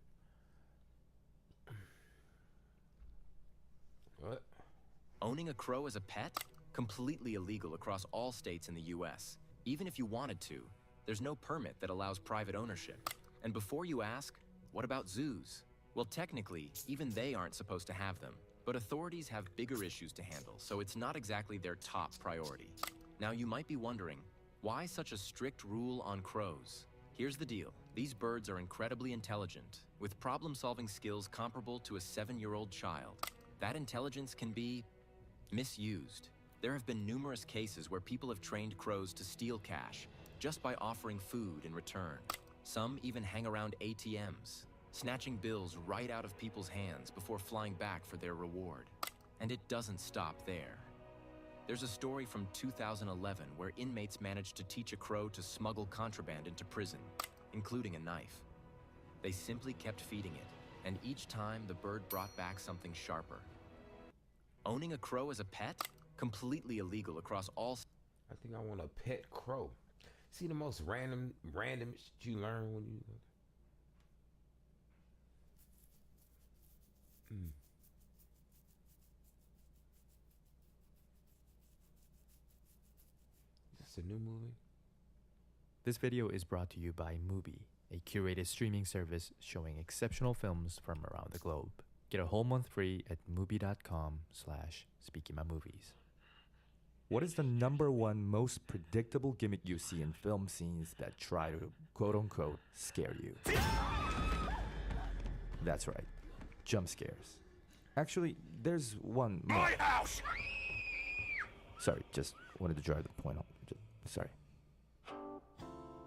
What? Owning a crow as a pet? Completely illegal across all states in the U.S. Even if you wanted to, there's no permit that allows private ownership. And before you ask, what about zoos? Well, technically, even they aren't supposed to have them. But authorities have bigger issues to handle, so it's not exactly their top priority. Now, you might be wondering, why such a strict rule on crows? Here's the deal. These birds are incredibly intelligent, with problem-solving skills comparable to a 7-year-old child. That intelligence can be misused. There have been numerous cases where people have trained crows to steal cash just by offering food in return. Some even hang around ATMs, snatching bills right out of people's hands before flying back for their reward. And it doesn't stop there. There's a story from 2011 where inmates managed to teach a crow to smuggle contraband into prison, including a knife. They simply kept feeding it, and each time the bird brought back something sharper. Owning a crow as a pet? Completely illegal across all... I think I want a pet crow. See the most random shit you learn when you... It's a new movie. This video is brought to you by Mubi, a curated streaming service showing exceptional films from around the globe. Get a whole month free at mubi.com/speakingmymovies. What is the number one most predictable gimmick you see in film scenes that try to quote-unquote scare you? That's right, jump scares. Actually, there's one more. My house! Sorry, just wanted to drive the point home. Sorry.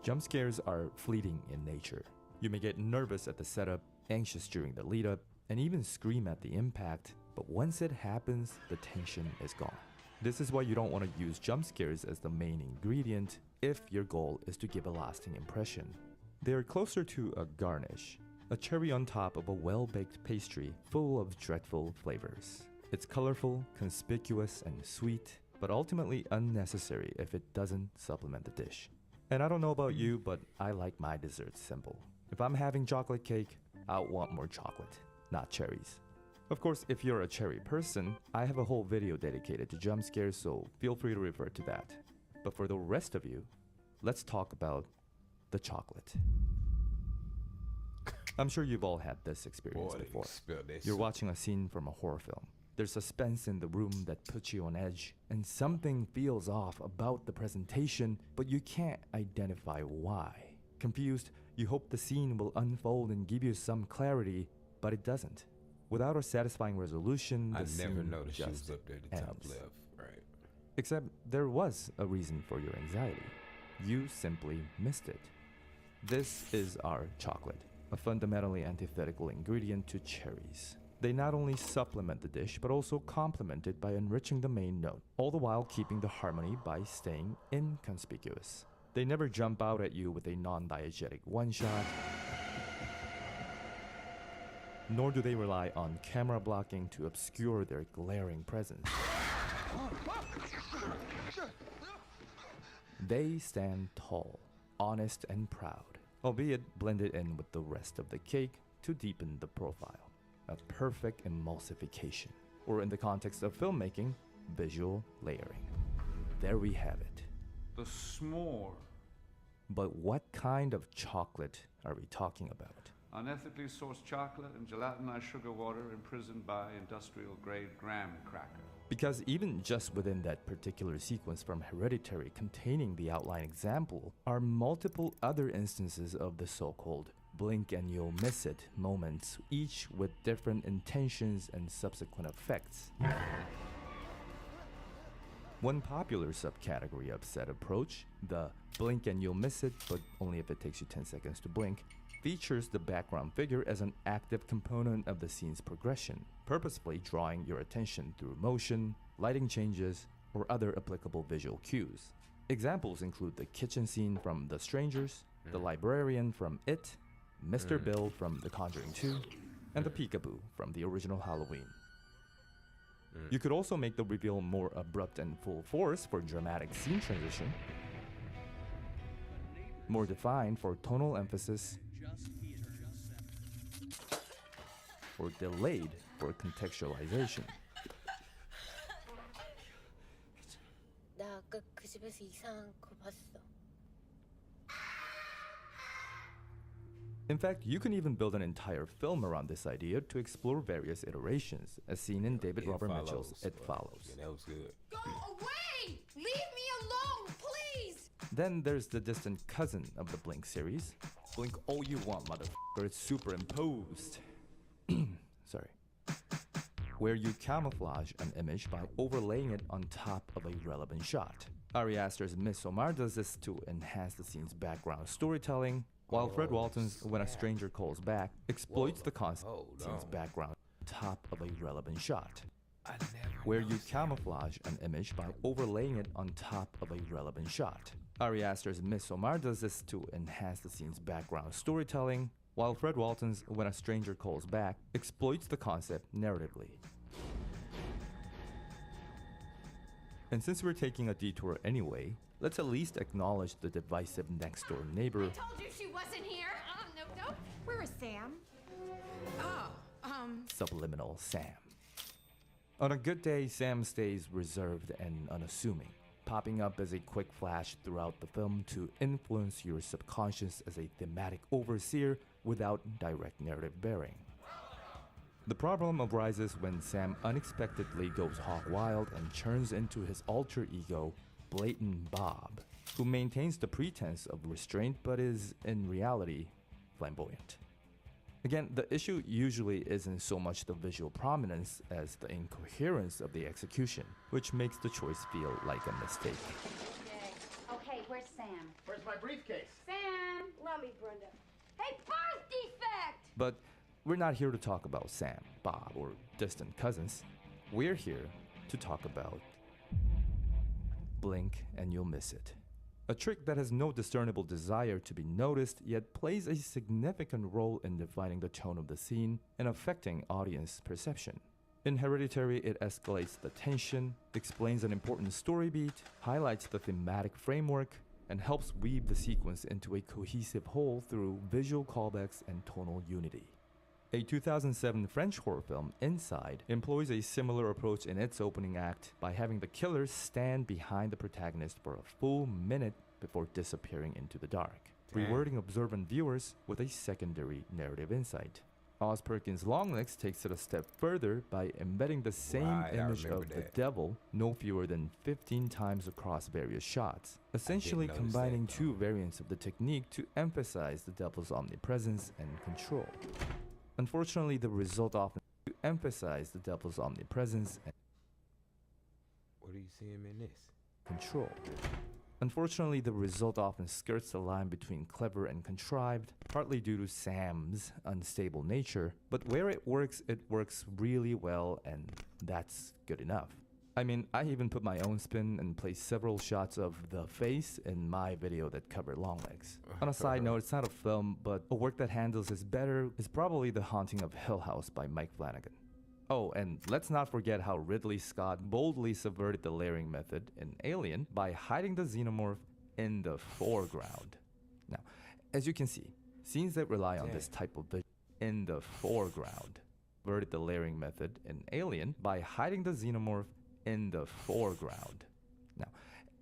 Jump scares are fleeting in nature. You may get nervous at the setup, anxious during the lead up, and even scream at the impact, but once it happens, the tension is gone. This is why you don't want to use jump scares as the main ingredient if your goal is to give a lasting impression. They are closer to a garnish, a cherry on top of a well-baked pastry full of dreadful flavors. It's colorful, conspicuous, and sweet, but ultimately unnecessary if it doesn't supplement the dish. And I don't know about you, but I like my desserts simple. If I'm having chocolate cake, I want more chocolate, not cherries. Of course, if you're a cherry person, I have a whole video dedicated to jump scares, so feel free to refer to that. But for the rest of you, let's talk about the chocolate. I'm sure you've all had this experience before. You're watching a scene from a horror film. There's suspense in the room that puts you on edge, and something feels off about the presentation, but you can't identify why. Confused, you hope the scene will unfold and give you some clarity, but it doesn't. Without a satisfying resolution, the scene never noticed she just was up there at the top ends. left. Right. Except there was a reason for your anxiety. You simply missed it. This is our chocolate, a fundamentally antithetical ingredient to cherries. They not only supplement the dish, but also complement it by enriching the main note, all the while keeping the harmony by staying inconspicuous. They never jump out at you with a non-diegetic one-shot, nor do they rely on camera blocking to obscure their glaring presence. They stand tall, honest and proud, albeit blended in with the rest of the cake to deepen the profile. A perfect emulsification, or in the context of filmmaking, visual layering. There we have it. The s'more. But what kind of chocolate are we talking about? Unethically sourced chocolate and gelatinized sugar water imprisoned by industrial-grade graham cracker. Because even just within that particular sequence from Hereditary containing the outline example are multiple other instances of the so-called blink and you'll miss it moments, each with different intentions and subsequent effects. One popular subcategory of said approach, the blink and you'll miss it, but only if it takes you 10 seconds to blink, features the background figure as an active component of the scene's progression, purposefully drawing your attention through motion, lighting changes, or other applicable visual cues. Examples include the kitchen scene from The Strangers, the librarian from It, Mr. Bill from The Conjuring 2, and the peekaboo from the original Halloween. You could also make the reveal more abrupt and full force for dramatic scene transition, more defined for tonal emphasis, or delayed for contextualization. 나 아까 그 집에서 이상한 거 봤어. In fact, you can even build an entire film around this idea to explore various iterations, as seen in David Robert Mitchell's It Follows. Yeah, that was good. Go away! Leave me alone, please! Then there's the distant cousin of the Blink series. Blink all you want, motherfucker, it's superimposed. Sorry. Where you camouflage an image by overlaying it on top of a relevant shot. Ari Aster's Midsommar does this to enhance the scene's background storytelling, while Fred Walton's When a Stranger Calls Back exploits the concept of the scene's background on top of a relevant shot. Where you camouflage an image by overlaying it on top of a relevant shot. Ari Aster's Midsommar does this to enhance the scene's background storytelling, while Fred Walton's When a Stranger Calls Back exploits the concept narratively. And since we're taking a detour anyway, let's at least acknowledge the divisive next-door neighbor. I told you she wasn't here. No. Where is Sam? Oh, subliminal Sam. On a good day, Sam stays reserved and unassuming, popping up as a quick flash throughout the film to influence your subconscious as a thematic overseer without direct narrative bearing. The problem arises when Sam unexpectedly goes hog wild and churns into his alter ego, Blatant Bob, who maintains the pretense of restraint but is, in reality, flamboyant. Again, the issue usually isn't so much the visual prominence as the incoherence of the execution, which makes the choice feel like a mistake. Okay, where's Sam? Where's my briefcase? Sam! Let me, Brenda. Hey, birth defect! But we're not here to talk about Sam, Bob, or distant cousins. We're here to talk about Blink and You'll Miss It. A trick that has no discernible desire to be noticed, yet plays a significant role in defining the tone of the scene and affecting audience perception. In Hereditary, it escalates the tension, explains an important story beat, highlights the thematic framework, and helps weave the sequence into a cohesive whole through visual callbacks and tonal unity. A 2007 French horror film, Inside, employs a similar approach in its opening act by having the killer stand behind the protagonist for a full minute before disappearing into the dark, rewarding observant viewers with a secondary narrative insight. Oz Perkins' Longlegs takes it a step further by embedding the same image of the devil no fewer than 15 times across various shots, essentially combining two variants of the technique to emphasize the devil's omnipresence and control. Unfortunately, the result often emphasize the devil's omnipresence and What do you see him in this? Control. Unfortunately, the result often skirts the line between clever and contrived, partly due to Sam's unstable nature, but where it works really well, and that's good enough. I mean, I even put my own spin and placed several shots of the face in my video that covered Longlegs. On a side note, it's not a film, but a work that handles this better is probably The Haunting of Hill House by Mike Flanagan. Oh, and let's not forget how Ridley Scott boldly subverted the layering method in Alien by hiding the xenomorph in the foreground. Now, as you can see, scenes that rely on this type of vision in the foreground subverted the layering method in Alien by hiding the xenomorph in the foreground. Now,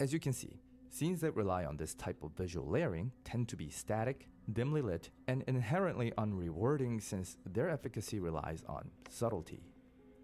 as you can see, scenes that rely on this type of visual layering tend to be static, dimly lit, and inherently unrewarding since their efficacy relies on subtlety.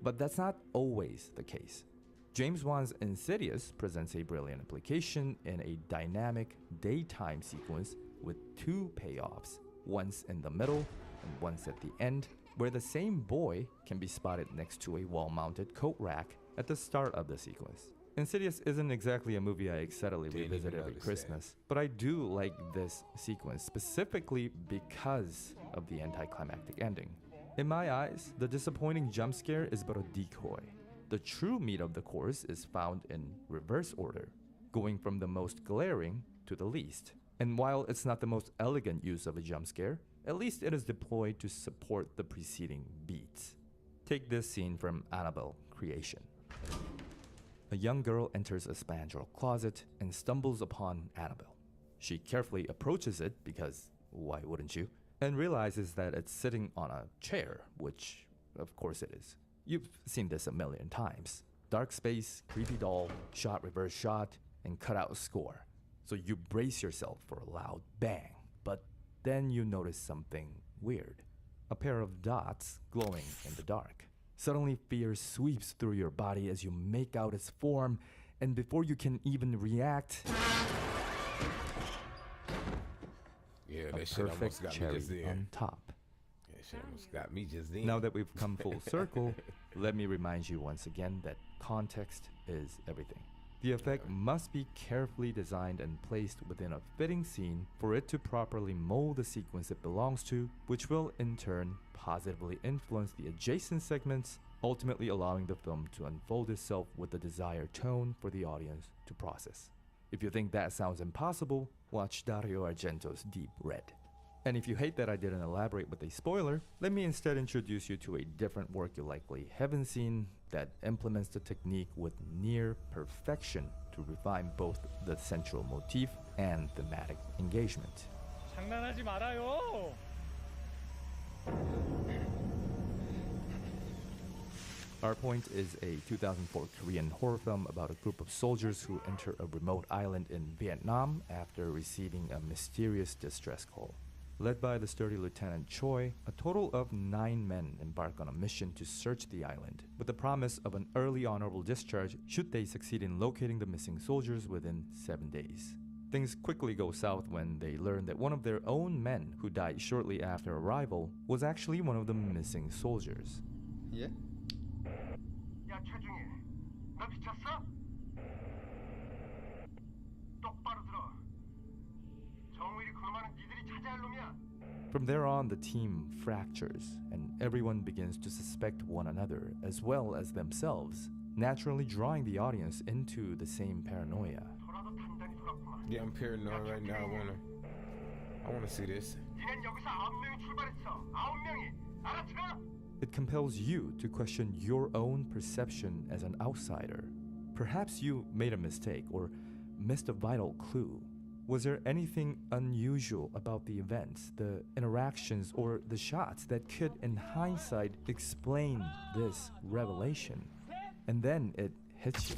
But that's not always the case. James Wan's Insidious presents a brilliant application in a dynamic daytime sequence with two payoffs, once in the middle and once at the end, where the same boy can be spotted next to a wall-mounted coat rack at the start of the sequence. Insidious isn't exactly a movie I excitedly revisit every Christmas, but I do like this sequence specifically because of the anticlimactic ending. In my eyes, the disappointing jump scare is but a decoy. The true meat of the course is found in reverse order, going from the most glaring to the least. And while it's not the most elegant use of a jump scare, at least it is deployed to support the preceding beats. Take this scene from Annabelle Creation. A young girl enters a spandrel closet and stumbles upon Annabelle. She carefully approaches it because why wouldn't you? And realizes that it's sitting on a chair, which of course it is. You've seen this a million times. Dark space, creepy doll, shot reverse shot, and cutout score. So you brace yourself for a loud bang, but then you notice something weird. A pair of dots glowing in the dark. Suddenly fear sweeps through your body as you make out its form, and before you can even react, yeah, that a shit almost perfect got cherry me just then. on top. That shit almost got me just then. Now that we've come full circle, let me remind you once again that context is everything. The effect must be carefully designed and placed within a fitting scene for it to properly mold the sequence it belongs to, which will in turn positively influence the adjacent segments, ultimately allowing the film to unfold itself with the desired tone for the audience to process. If you think that sounds impossible, watch Dario Argento's Deep Red. And if you hate that I didn't elaborate with a spoiler, let me instead introduce you to a different work you likely haven't seen that implements the technique with near perfection to refine both the central motif and thematic engagement. 장난하지 말아요. Our Point is a 2004 Korean horror film about a group of soldiers who enter a remote island in Vietnam after receiving a mysterious distress call. Led by the sturdy Lieutenant Choi, a total of 9 men embark on a mission to search the island, with the promise of an early honorable discharge should they succeed in locating the missing soldiers within 7 days. Things quickly go south when they learn that one of their own men who died shortly after arrival was actually one of the missing soldiers. 예? 야 최중희, 너 미쳤어? 똑바로 들어. 정일이 그놈아는 니들이 찾아야 할 놈이야. From there on, the team fractures, and everyone begins to suspect one another as well as themselves, naturally drawing the audience into the same paranoia. Yeah, I'm paranoid right now. I wanna see this. 니넨 여기서 9명이 출발했어. 9명이. 알았어? It compels you to question your own perception as an outsider. Perhaps you made a mistake or missed a vital clue. Was there anything unusual about the events, the interactions, or the shots that could, in hindsight, explain this revelation? And then it hits you.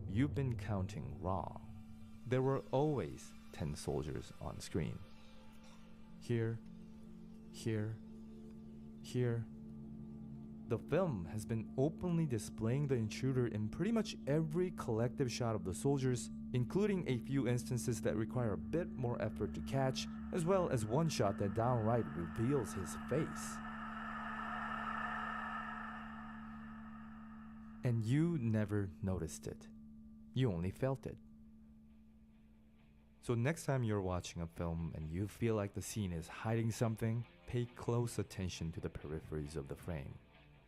You've been counting wrong. There were always 10 soldiers on screen. Here, here, here. The film has been openly displaying the intruder in pretty much every collective shot of the soldiers, including a few instances that require a bit more effort to catch, as well as one shot that downright reveals his face. And you never noticed it. You only felt it. So next time you're watching a film and you feel like the scene is hiding something, pay close attention to the peripheries of the frame.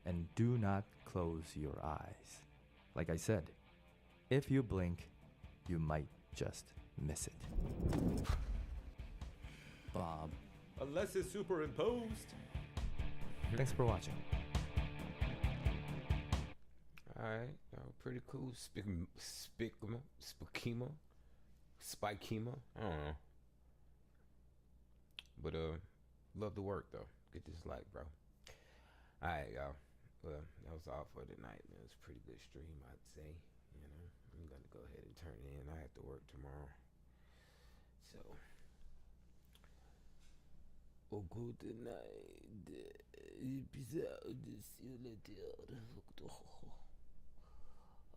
And do not close your eyes. Like I said, if you blink, you might just miss it. Bob. Unless it's superimposed. Thanks for watching. Alright, pretty cool. Spikema. I don't know. But love the work though. Get this like, bro. Alright, y'all. Well, that was all for tonight, man. It was a pretty good stream, I'd say. You know, I'm gonna go ahead and turn it in. I have to work tomorrow. So, au good night. Episode sur la terre.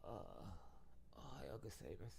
早く save us.